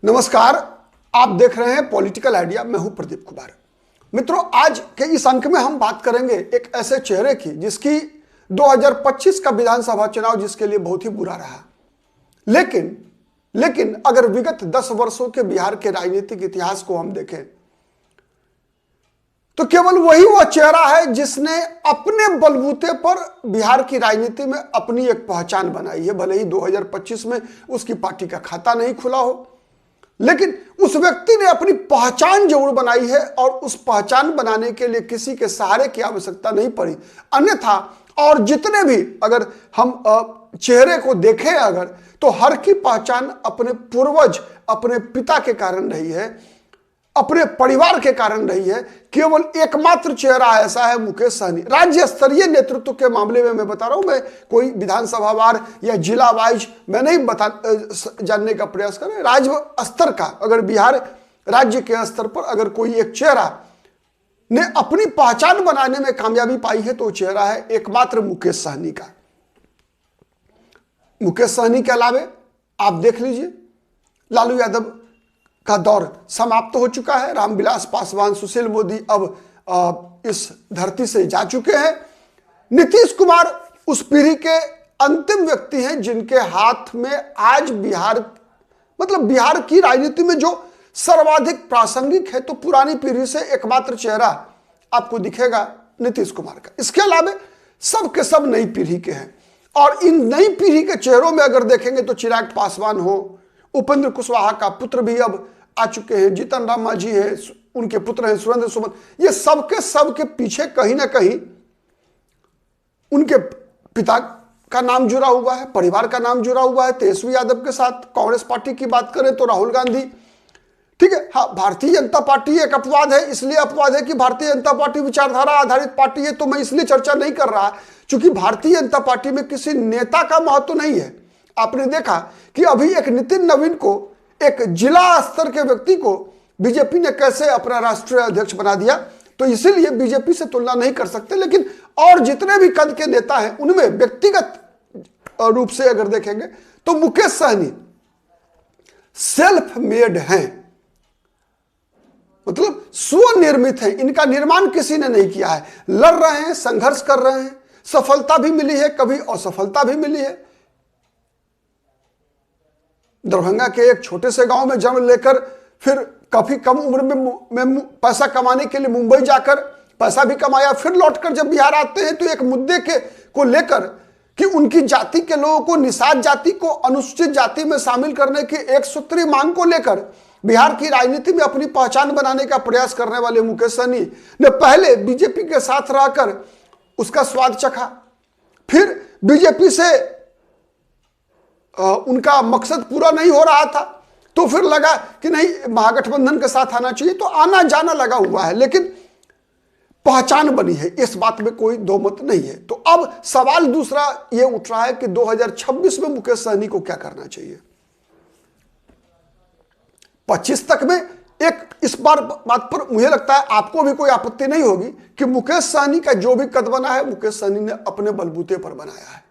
नमस्कार, आप देख रहे हैं पॉलिटिकल आइडिया। मैं हूं प्रदीप कुमार। मित्रों, आज के इस अंक में हम बात करेंगे एक ऐसे चेहरे की जिसकी 2025 का विधानसभा चुनाव जिसके लिए बहुत ही बुरा रहा। लेकिन अगर विगत 10 वर्षों के बिहार के राजनीतिक इतिहास को हम देखें तो केवल वही वह चेहरा है जिसने अपने बलबूते पर बिहार की राजनीति में अपनी एक पहचान बनाई है। भले ही 2025 में उसकी पार्टी का खाता नहीं खुला हो, लेकिन उस व्यक्ति ने अपनी पहचान जरूर बनाई है और उस पहचान बनाने के लिए किसी के सहारे की आवश्यकता नहीं पड़ी। अन्यथा और जितने भी अगर हम चेहरे को देखें अगर, तो हर की पहचान अपने पूर्वज, अपने पिता के कारण रही है, अपने परिवार के कारण रही है। केवल एकमात्र चेहरा ऐसा है मुकेश सहनी। राज्य स्तरीय नेतृत्व के मामले में मैं बता रहा हूं, मैं कोई विधानसभा वार या जिला वाइज मैं नहीं जानने का प्रयास कर रहा। राज्य स्तर का अगर बिहार राज्य के स्तर पर अगर कोई एक चेहरा ने अपनी पहचान बनाने में कामयाबी पाई है तो चेहरा है एकमात्र मुकेश सहनी का। मुकेश सहनी के अलावे आप देख लीजिए, लालू यादव का दौर समाप्त हो चुका है। रामविलास पासवान, सुशील मोदी अब इस धरती से जा चुके हैं। नीतीश कुमार उस पीढ़ी के अंतिम व्यक्ति हैं जिनके हाथ में आज बिहार की राजनीति में जो सर्वाधिक प्रासंगिक है, तो पुरानी पीढ़ी से एकमात्र चेहरा आपको दिखेगा नीतीश कुमार का। इसके अलावा सब के सब नई पीढ़ी के हैं और इन नई पीढ़ी के चेहरों में अगर देखेंगे तो चिराग पासवान हो, उपेंद्र कुशवाहा का पुत्र भी अब आ चुके हैं, जीतन राम मांझी है, उनके पुत्र हैं सुरेंद्र सुमन। ये सबके पीछे कहीं ना कहीं उनके पिता का नाम जुड़ा हुआ है, परिवार का नाम जुड़ा हुआ है। तेजस्वी यादव के साथ कांग्रेस पार्टी की बात करें तो राहुल गांधी, ठीक है। हाँ, भारतीय जनता पार्टी एक अपवाद है, इसलिए अपवाद है कि भारतीय जनता पार्टी विचारधारा आधारित पार्टी है, तो मैं इसलिए चर्चा नहीं कर रहा क्योंकि भारतीय जनता पार्टी में किसी नेता का महत्व नहीं है। आपने देखा कि अभी एक नितिन नवीन को, एक जिला स्तर के व्यक्ति को बीजेपी ने कैसे अपना राष्ट्रीय अध्यक्ष बना दिया, तो इसीलिए बीजेपी से तुलना नहीं कर सकते। लेकिन और जितने भी कद के नेता हैं उनमें व्यक्तिगत रूप से अगर देखेंगे तो मुकेश सहनी सेल्फ मेड हैं, मतलब स्वनिर्मित है। इनका निर्माण किसी ने नहीं किया है। लड़ रहे हैं, संघर्ष कर रहे हैं, सफलता भी मिली है, कभी असफलता भी मिली है। दरभंगा के एक छोटे से गांव में जन्म लेकर फिर काफी कम उम्र में पैसा कमाने के लिए मुंबई जाकर पैसा भी कमाया, फिर लौटकर जब बिहार आते हैं तो एक मुद्दे को लेकर कि उनकी जाति के लोगों को, निषाद जाति को अनुसूचित जाति में शामिल करने की एक सूत्री मांग को लेकर बिहार की राजनीति में अपनी पहचान बनाने का प्रयास करने वाले मुकेश सहनी ने पहले बीजेपी के साथ रहकर उसका स्वाद चखा, फिर बीजेपी से उनका मकसद पूरा नहीं हो रहा था तो फिर लगा कि नहीं, महागठबंधन के साथ आना चाहिए, तो आना जाना लगा हुआ है। लेकिन पहचान बनी है, इस बात में कोई दो मत नहीं है। तो अब सवाल दूसरा यह उठ रहा है कि 2026 में मुकेश सहनी को क्या करना चाहिए। 25 तक में एक इस बार बात पर मुझे लगता है आपको भी कोई आपत्ति नहीं होगी कि मुकेश सहनी का जो भी कद बना है, मुकेश सहनी ने अपने बलबूते पर बनाया है।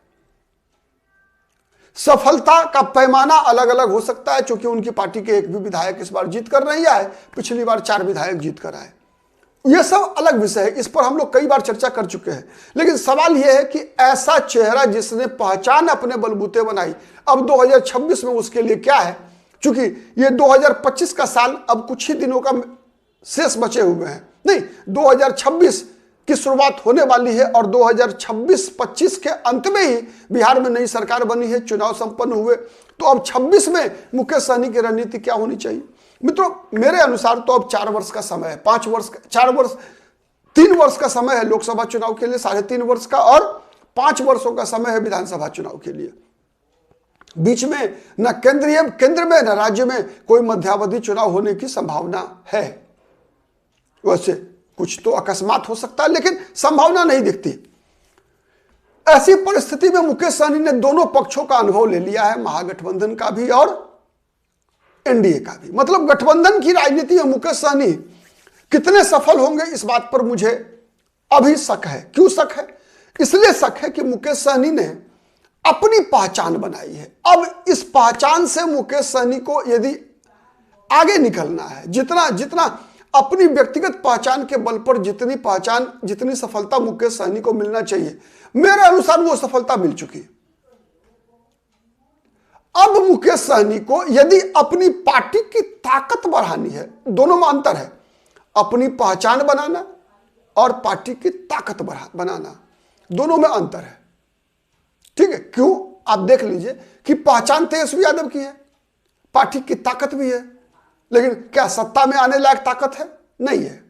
सफलता का पैमाना अलग अलग हो सकता है, क्योंकि उनकी पार्टी के एक भी विधायक इस बार जीत कर नहीं आए, पिछली बार 4 विधायक जीत कर आए। यह सब अलग विषय है, इस पर हम लोग कई बार चर्चा कर चुके हैं। लेकिन सवाल यह है कि ऐसा चेहरा जिसने पहचान अपने बलबूते बनाई, अब 2026 में उसके लिए क्या है। क्योंकि ये 2025 का साल अब कुछ ही दिनों का शेष बचे हुए हैं, नहीं 2026 की शुरुआत होने वाली है और 2026-25 के अंत में ही बिहार में नई सरकार बनी है, चुनाव संपन्न हुए। तो अब 26 में मुकेश सहनी की रणनीति क्या होनी चाहिए। मित्रों, मेरे अनुसार तो अब 4 वर्ष का समय है, 3 वर्ष का समय है लोकसभा चुनाव के लिए, 3.5 वर्ष का, और 5 वर्षों का समय है विधानसभा चुनाव के लिए। बीच में न केंद्र में न राज्य में कोई मध्यावधि चुनाव होने की संभावना है। वैसे कुछ तो अकस्मात हो सकता है, लेकिन संभावना नहीं दिखती। ऐसी परिस्थिति में मुकेश सहनी ने दोनों पक्षों का अनुभव ले लिया है, महागठबंधन का भी और एनडीए का भी। मतलब गठबंधन की राजनीति में मुकेश सहनी कितने सफल होंगे, इस बात पर मुझे अभी शक है। क्यों शक है? इसलिए शक है कि मुकेश सहनी ने अपनी पहचान बनाई है। अब इस पहचान से मुकेश सहनी को यदि आगे निकलना है। जितना जितना अपनी व्यक्तिगत पहचान के बल पर जितनी सफलता मुकेश सहनी को मिलना चाहिए, मेरे अनुसार वो सफलता मिल चुकी है। अब मुकेश सहनी को यदि अपनी पार्टी की ताकत बढ़ानी है, दोनों में अंतर है, अपनी पहचान बनाना और पार्टी की ताकत बनाना, दोनों में अंतर है। ठीक है, क्यों? आप देख लीजिए कि पहचान तेजस्वी यादव की है, पार्टी की ताकत भी है, लेकिन क्या सत्ता में आने लायक ताकत है? नहीं है।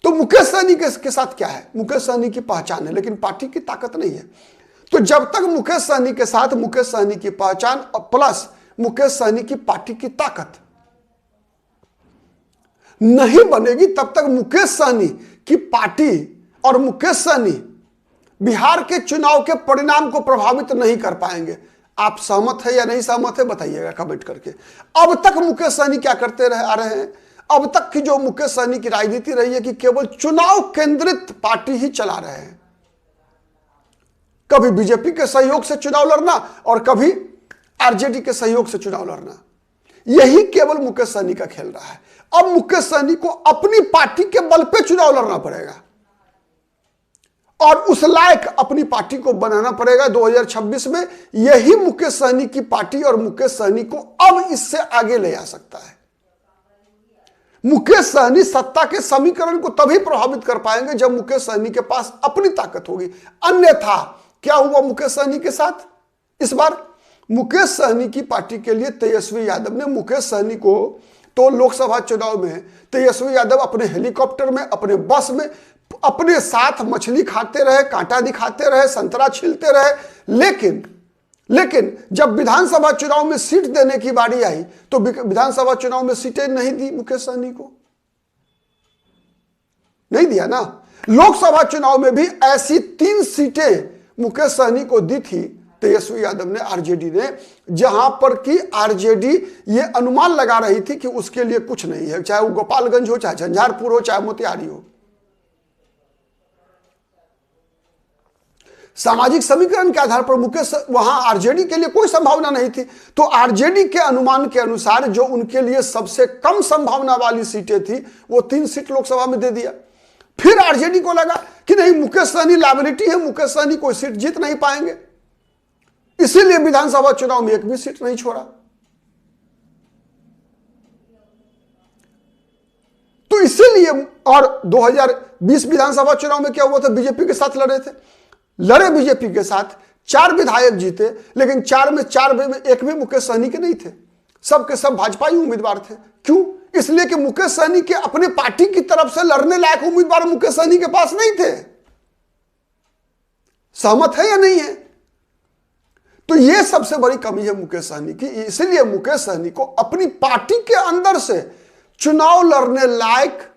तो मुकेश सहनी के साथ क्या है? मुकेश सहनी की पहचान है लेकिन पार्टी की ताकत नहीं है। तो जब तक मुकेश सहनी के साथ मुकेश सहनी की पहचान और प्लस मुकेश सहनी की पार्टी की ताकत नहीं बनेगी, तब तक मुकेश सहनी की पार्टी और मुकेश सहनी बिहार के चुनाव के परिणाम को प्रभावित नहीं कर पाएंगे। आप सहमत है या नहीं सहमत है बताइएगा कमेंट करके। अब तक मुकेश सहनी क्या करते आ रहे हैं? अब तक की जो मुकेश सहनी की राजनीति रही है कि केवल चुनाव केंद्रित पार्टी ही चला रहे हैं। कभी बीजेपी के सहयोग से चुनाव लड़ना और कभी आरजेडी के सहयोग से चुनाव लड़ना, यही केवल मुकेश सहनी का खेल रहा है। अब मुकेश सहनी को अपनी पार्टी के बल पे चुनाव लड़ना पड़ेगा और उस लायक अपनी पार्टी को बनाना पड़ेगा 2026 में। यही मुकेश सहनी की पार्टी और मुकेश सहनी को अब इससे आगे ले आ सकता है। मुकेश सहनी सत्ता के समीकरण को तभी प्रभावित कर पाएंगे जब मुकेश सहनी के पास अपनी ताकत होगी। अन्यथा क्या हुआ मुकेश सहनी के साथ? इस बार मुकेश सहनी की पार्टी के लिए तेजस्वी यादव ने मुकेश सहनी को, तो लोकसभा चुनाव में तेजस्वी यादव अपने हेलीकॉप्टर में, अपने बस में, अपने साथ मछली खाते रहे, कांटा दिखाते रहे, संतरा छीलते रहे, लेकिन जब विधानसभा चुनाव में सीट देने की बारी आई तो विधानसभा चुनाव में सीटें नहीं दी मुकेश सहनी को, नहीं दिया ना। लोकसभा चुनाव में भी ऐसी 3 सीटें मुकेश सहनी को दी थी तेजस्वी यादव ने, आरजेडी ने, जहां पर कि आरजेडी ये अनुमान लगा रही थी कि उसके लिए कुछ नहीं है, चाहे वो गोपालगंज हो, चाहे झंझारपुर हो, चाहे मोतिहारी हो। सामाजिक समीकरण के आधार पर मुकेश वहां आरजेडी के लिए कोई संभावना नहीं थी, तो आरजेडी के अनुमान के अनुसार जो उनके लिए सबसे कम संभावना वाली सीटें थी वो 3 सीट लोकसभा में दे दिया। फिर आरजेडी को लगा कि नहीं, मुकेश सहनी लायबिलिटी है, मुकेश सहनी कोई सीट जीत नहीं पाएंगे, इसीलिए विधानसभा चुनाव में एक भी सीट नहीं छोड़ा। तो इसीलिए, और 2020 विधानसभा चुनाव में क्या हुआ था? बीजेपी के साथ लड़े बीजेपी के साथ, 4 विधायक जीते, लेकिन 4 में एक भी मुकेश सहनी के नहीं थे, सब के सब भाजपाई उम्मीदवार थे। क्यों? इसलिए कि मुकेश सहनी के अपने पार्टी की तरफ से लड़ने लायक उम्मीदवार मुकेश सहनी के पास नहीं थे। सहमत है या नहीं है? तो यह सबसे बड़ी कमी है मुकेश सहनी की। इसलिए मुकेश सहनी को अपनी पार्टी के अंदर से चुनाव लड़ने लायक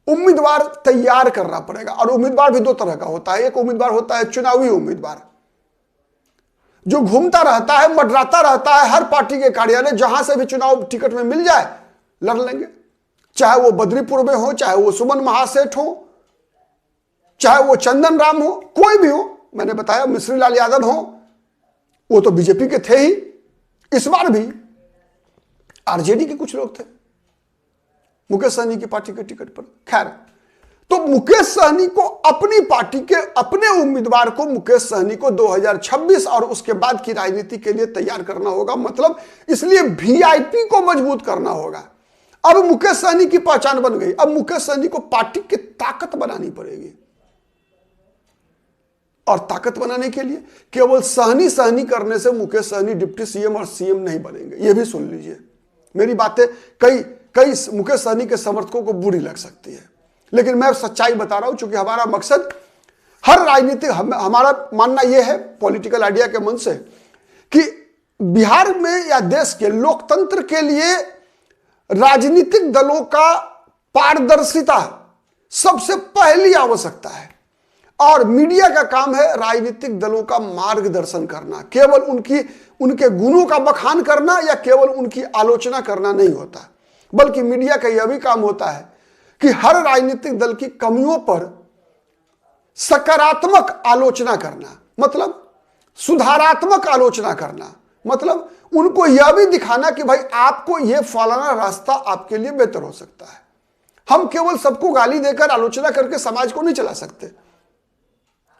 उम्मीदवार तैयार करना पड़ेगा। और उम्मीदवार भी 2 तरह का होता है। एक उम्मीदवार होता है चुनावी उम्मीदवार, जो घूमता रहता है, मंडराता रहता है हर पार्टी के कार्यालय, जहां से भी चुनाव टिकट में मिल जाए लड़ लेंगे, चाहे वो बद्रीपुर में हो, चाहे वो सुमन महासेठ हो, चाहे वो चंदन राम हो, कोई भी हो। मैंने बताया मिश्री लाल यादव हो, वो तो बीजेपी के थे ही, इस बार भी आरजेडी के कुछ लोग थे मुकेश सहनी की पार्टी के टिकट पर। खैर, तो मुकेश सहनी को अपनी पार्टी के अपने उम्मीदवार को मुकेश सहनी को 2026 और उसके बाद की राजनीति के लिए तैयार करना होगा। मतलब इसलिए वीआईपी को मजबूत करना होगा। अब मुकेश सहनी की पहचान बन गई, अब मुकेश सहनी को पार्टी की ताकत बनानी पड़ेगी। और ताकत बनाने के लिए केवल सहनी करने से मुकेश सहनी डिप्टी सीएम और सीएम नहीं बनेंगे। यह भी सुन लीजिए, मेरी बातें कई मुकेश सहनी के समर्थकों को बुरी लग सकती है, लेकिन मैं सच्चाई बता रहा हूं। चूंकि हमारा मकसद हर राजनीतिक, हमारा मानना यह है पॉलिटिकल आइडिया के मन से कि बिहार में या देश के लोकतंत्र के लिए राजनीतिक दलों का पारदर्शिता सबसे पहली आवश्यकता है। और मीडिया का काम है राजनीतिक दलों का मार्गदर्शन करना, केवल उनके गुणों का बखान करना या केवल उनकी आलोचना करना नहीं होता, बल्कि मीडिया का यह भी काम होता है कि हर राजनीतिक दल की कमियों पर सकारात्मक आलोचना करना, मतलब सुधारात्मक आलोचना करना, मतलब उनको यह भी दिखाना कि भाई आपको यह फलाना रास्ता आपके लिए बेहतर हो सकता है। हम केवल सबको गाली देकर आलोचना करके समाज को नहीं चला सकते,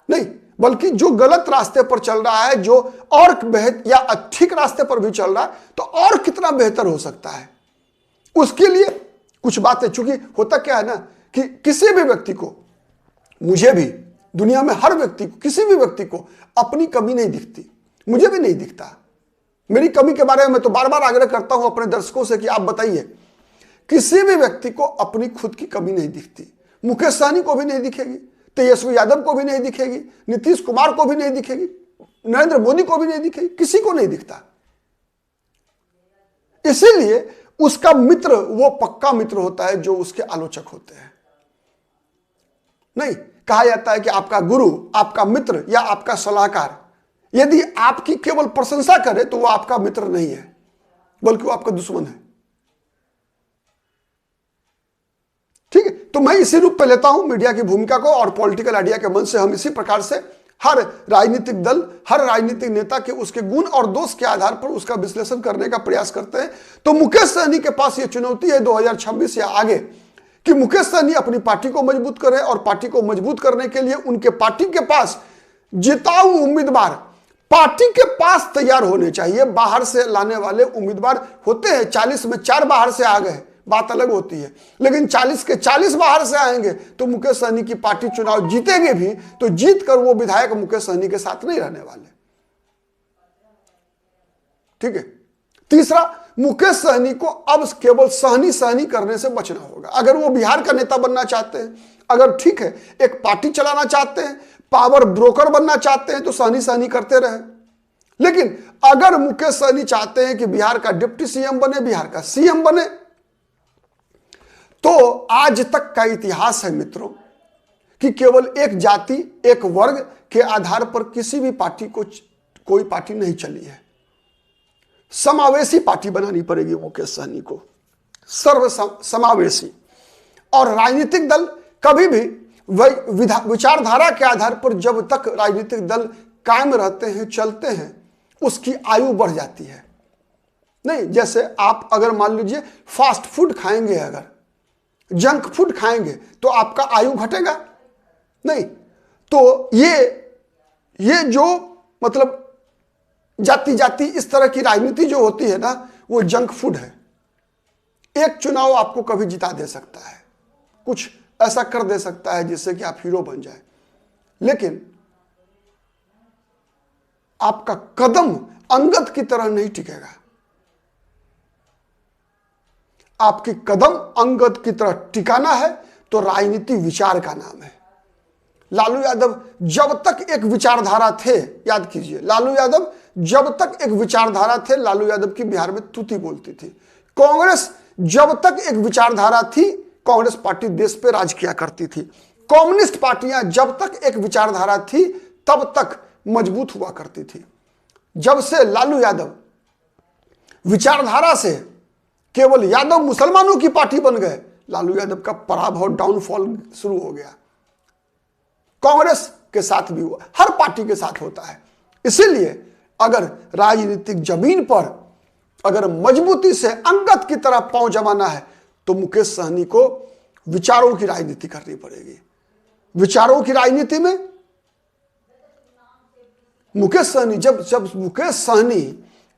नहीं, बल्कि जो गलत रास्ते पर चल रहा है, जो और बेहतर या ठीक रास्ते पर भी चल रहा है, तो और कितना बेहतर हो सकता है, उसके लिए कुछ बातें। चूंकि होता क्या है ना कि किसी भी व्यक्ति को, मुझे भी, दुनिया में हर व्यक्ति को, किसी भी व्यक्ति को अपनी कमी नहीं दिखती, मुझे भी नहीं दिखता। मेरी कमी के बारे में मैं तो बार बार आग्रह करता हूं अपने दर्शकों से कि आप बताइए, किसी भी व्यक्ति को अपनी खुद की कमी नहीं दिखती। मुकेश सहनी को भी नहीं दिखेगी, तेजस्वी यादव को भी नहीं दिखेगी, नीतीश कुमार को भी नहीं दिखेगी, नरेंद्र मोदी को भी नहीं दिखेगी, किसी को नहीं दिखता। इसीलिए उसका मित्र वो पक्का मित्र होता है जो उसके आलोचक होते हैं। नहीं, कहा जाता है कि आपका गुरु, आपका मित्र या आपका सलाहकार यदि आपकी केवल प्रशंसा करे तो वो आपका मित्र नहीं है, बल्कि वो आपका दुश्मन है। ठीक है, तो मैं इसी रूप में लेता हूं मीडिया की भूमिका को, और पॉलिटिकल आइडिया के मन से हम इसी प्रकार से हर राजनीतिक दल, हर राजनीतिक नेता के उसके गुण और दोष के आधार पर उसका विश्लेषण करने का प्रयास करते हैं। तो मुकेश सहनी के पास यह चुनौती है 2026 या आगे कि मुकेश सहनी अपनी पार्टी को मजबूत करें, और पार्टी को मजबूत करने के लिए उनके पार्टी के पास जिताऊ उम्मीदवार पार्टी के पास तैयार होने चाहिए। बाहर से लाने वाले उम्मीदवार होते हैं, 40 में 4 बाहर से आ गए, बात अलग होती है, लेकिन 40 के 40 बाहर से आएंगे तो मुकेश सहनी की पार्टी चुनाव जीतेगी भी, तो जीत कर वो विधायक मुकेश सहनी के साथ नहीं रहने वाले। ठीक है, तीसरा, मुकेश सहनी को अब केवल सहनी सहनी करने से बचना होगा। अगर वो बिहार का नेता बनना चाहते हैं, अगर ठीक है एक पार्टी चलाना चाहते हैं, पावर ब्रोकर बनना चाहते हैं, तो सहनी सहनी करते रहे। लेकिन अगर मुकेश सहनी चाहते हैं कि बिहार का डिप्टी सीएम बने, बिहार का सीएम बने, तो आज तक का इतिहास है मित्रों कि केवल एक जाति, एक वर्ग के आधार पर किसी भी पार्टी को, कोई पार्टी नहीं चली है। समावेशी पार्टी बनानी पड़ेगी मुकेश सहनी को, सर्व समावेशी। और राजनीतिक दल कभी भी विचारधारा के आधार पर जब तक राजनीतिक दल कायम रहते हैं, चलते हैं, उसकी आयु बढ़ जाती है। नहीं, जैसे आप अगर मान लीजिए फास्ट फूड खाएंगे, अगर जंक फूड खाएंगे तो आपका आयु घटेगा नहीं। तो ये जो मतलब जाति जाति इस तरह की राजनीति जो होती है ना, वो जंक फूड है। एक चुनाव आपको कभी जिता दे सकता है, कुछ ऐसा कर दे सकता है जिससे कि आप हीरो बन जाए, लेकिन आपका कदम अंगद की तरह नहीं टिकेगा। आपकी कदम अंगद की तरह टिकाना है तो राजनीति विचार का नाम है। लालू यादव जब तक एक विचारधारा थे, याद कीजिए, लालू यादव जब तक एक विचारधारा थे, लालू यादव की बिहार में तूती बोलती थी। कांग्रेस जब तक एक विचारधारा थी, कांग्रेस पार्टी देश पे राज किया करती थी। कम्युनिस्ट पार्टियां जब तक एक विचारधारा थी तब तक मजबूत हुआ करती थी। जब से लालू यादव विचारधारा से केवल यादव मुसलमानों की पार्टी बन गए, लालू यादव का पराभव, डाउनफॉल शुरू हो गया। कांग्रेस के साथ भी हुआ, हर पार्टी के साथ होता है। इसीलिए अगर राजनीतिक जमीन पर अगर मजबूती से अंगद की तरह पांव जमाना है तो मुकेश सहनी को विचारों की राजनीति करनी पड़ेगी। विचारों की राजनीति में मुकेश सहनी, जब मुकेश सहनी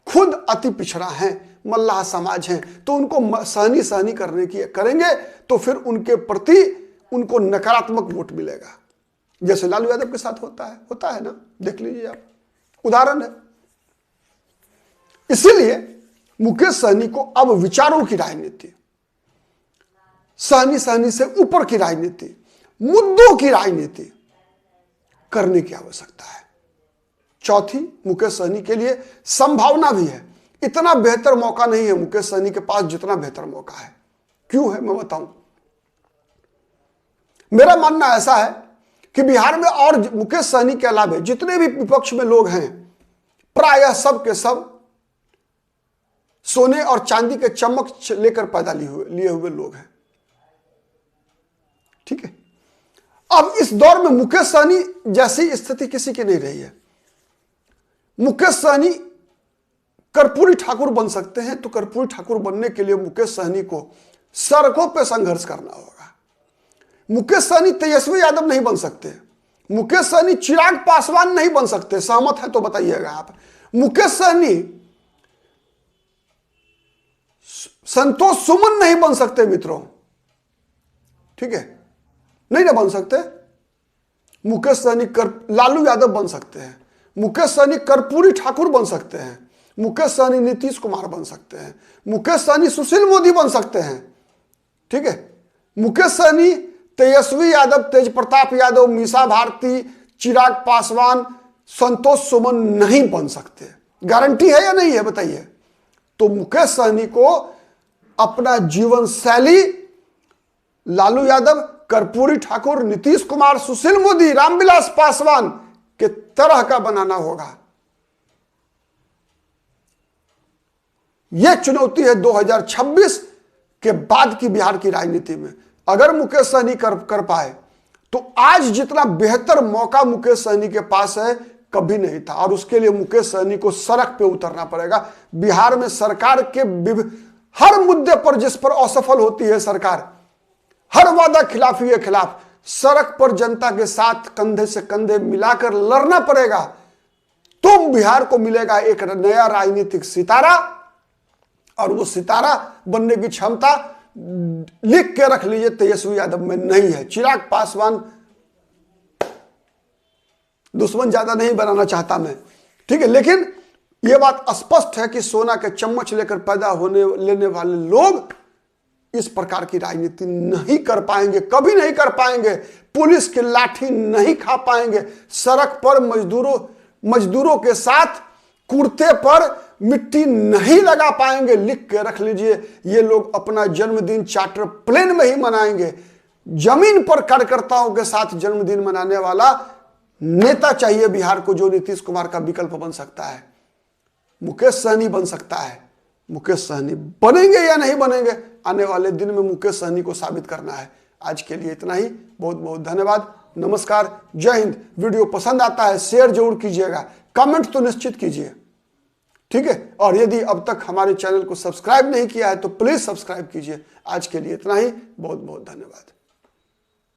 खुद अति पिछड़ा है, मल्लाह समाज हैं, तो उनको सहनी सहनी करेंगे तो फिर उनके प्रति उनको नकारात्मक वोट मिलेगा, जैसे लालू यादव के साथ होता है ना, देख लीजिए आप, उदाहरण है। इसीलिए मुकेश सहनी को अब विचारों की राजनीति, सहनी सहनी से ऊपर की राजनीति, मुद्दों की राजनीति करने की आवश्यकता है। चौथी, मुकेश सहनी के लिए संभावना भी है। इतना बेहतर मौका नहीं है मुकेश सहनी के पास जितना बेहतर मौका है। क्यों है मैं बताऊं। मेरा मानना ऐसा है कि बिहार में और मुकेश सहनी के अलावा जितने भी विपक्ष में लोग हैं, प्रायः सब के सब सोने और चांदी के चम्मच लेकर पैदा लिए हुए लोग हैं। ठीक है, अब इस दौर में मुकेश सहनी जैसी स्थिति किसी की नहीं रही है। मुकेश सहनी कर्पूरी ठाकुर बन सकते हैं, तो कर्पूरी ठाकुर बनने के लिए मुकेश सहनी को सड़कों पर संघर्ष करना होगा। मुकेश सहनी तेजस्वी यादव नहीं बन सकते, मुकेश सहनी चिराग पासवान नहीं बन सकते। सहमत है तो बताइएगा आप। मुकेश सहनी संतोष सुमन नहीं बन सकते मित्रों, ठीक है, नहीं ना बन सकते। मुकेश सहनी लालू यादव बन सकते हैं, मुकेश सहनी कर्पूरी ठाकुर बन सकते हैं, मुकेश सहनी नीतीश कुमार बन सकते हैं, मुकेश सहनी सुशील मोदी बन सकते हैं, ठीक है। मुकेश सहनी तेजस्वी यादव, तेज प्रताप यादव, मीसा भारती, चिराग पासवान, संतोष सुमन नहीं बन सकते। गारंटी है या नहीं है बताइए। तो मुकेश सहनी को अपना जीवन शैली लालू यादव, कर्पूरी ठाकुर, नीतीश कुमार, सुशील मोदी, रामविलास पासवान के तरह का बनाना होगा। यह चुनौती है 2026 के बाद की बिहार की राजनीति में। अगर मुकेश सहनी कर पाए तो आज जितना बेहतर मौका मुकेश सहनी के पास है कभी नहीं था, और उसके लिए मुकेश सहनी को सड़क पे उतरना पड़ेगा। बिहार में सरकार के हर मुद्दे पर जिस पर असफल होती है सरकार, हर वादा खिलाफी के खिलाफ सड़क पर जनता के साथ कंधे से कंधे मिलाकर लड़ना पड़ेगा। तो बिहार को मिलेगा एक नया राजनीतिक सितारा, और वो सितारा बनने की क्षमता लिख के रख लीजिए तेजस्वी यादव में नहीं है। चिराग पासवान दुश्मन ज्यादा नहीं बनाना चाहता मैं, ठीक है, लेकिन यह बात स्पष्ट है कि सोना के चम्मच लेकर पैदा लेने वाले लोग इस प्रकार की राजनीति नहीं कर पाएंगे, कभी नहीं कर पाएंगे। पुलिस की लाठी नहीं खा पाएंगे, सड़क पर मजदूरों के साथ कुर्ते पर मिट्टी नहीं लगा पाएंगे। लिख के रख लीजिए, ये लोग अपना जन्मदिन चार्टर प्लेन में ही मनाएंगे। जमीन पर कार्यकर्ताओं के साथ जन्मदिन मनाने वाला नेता चाहिए बिहार को, जो नीतीश कुमार का विकल्प बन सकता है। मुकेश सहनी बन सकता है। मुकेश सहनी बनेंगे या नहीं बनेंगे, आने वाले दिन में मुकेश सहनी को साबित करना है। आज के लिए इतना ही, बहुत बहुत धन्यवाद, नमस्कार, जय हिंद। वीडियो पसंद आता है शेयर जरूर कीजिएगा, कमेंट तो निश्चित कीजिए, ठीक है। और यदि अब तक हमारे चैनल को सब्सक्राइब नहीं किया है तो प्लीज सब्सक्राइब कीजिए। आज के लिए इतना ही, बहुत बहुत धन्यवाद।